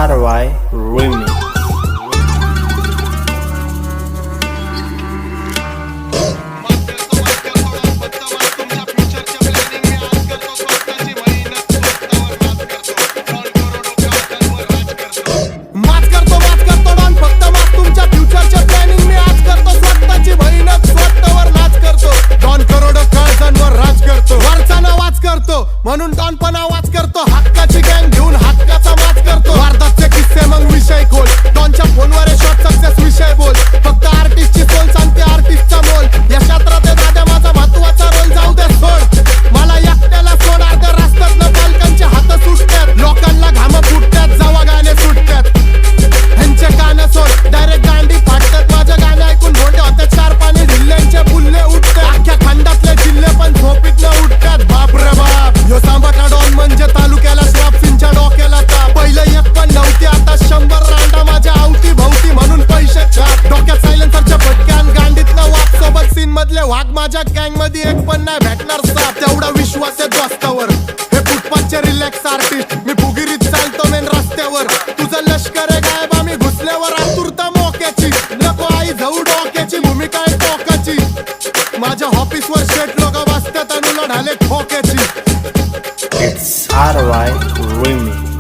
RY Remix. म्हणून डॉनपणा वाच करतो, हक्काची गँग घेऊन हक्काचा माच करतो. वारदातचे किस्से मग विषय खोल, डॉनच्या फोनवर शॉर्ट सक्सेस विषय बोल. फक्त आर्टिस्टची सोल सांगते आर्टिस्टचा मोल. या क्षेत्रात दादा माझा महत्वाचा रोल, जाऊ दे सोड मला एकट्याला सोड. अर्ध्या रस्त्यात न बालकांचे हात सुटतात, लोकांना घाम फुटतात जेव्हा गाणे सुटतात. ह्यांचे कान सोड डायरेक्ट गांडी फाटतात. माझ्या गाणे ऐकून भोंडे होतात, चार पाणी जिल्ह्यांचे बुल्ले उठतात. अख्ख्या खंडातले जिल्हे पण झोपीत न उठतात. बाप रे बाप, यो सांबाटा डॉन म्हणजे तालुक्याला श्राप, सिंच्या डोक्याला ताप. पहिलं एक पण नव्हती, आता 100 रांडा माझ्या अवती भवती म्हणून पैसे छाप. डोक्यात सायलेन्सरच्या फटक्यान गांडीतलं वाप. सोबत सीन मधले वाघ माझ्या गँग मध्ये एक पण नाही भेटणार साप. तेवढा विश्वास आहे दोस्तावर, हे फुटपाथचे रिलॅक्स आर्टिस्ट. मी फुगिरीत चालतो मेन रस्त्यावर, तुझं लष्कर आहे गायब आम्ही घुसल्यावर. आतुरता मोक्याची नको आई जाऊ डोक्याची, भूमिका आहे टोकाची. माझ्या ऑफिसवर शेट लोक बसतात आणि ढाले ठोक्याची. It's RY Remix.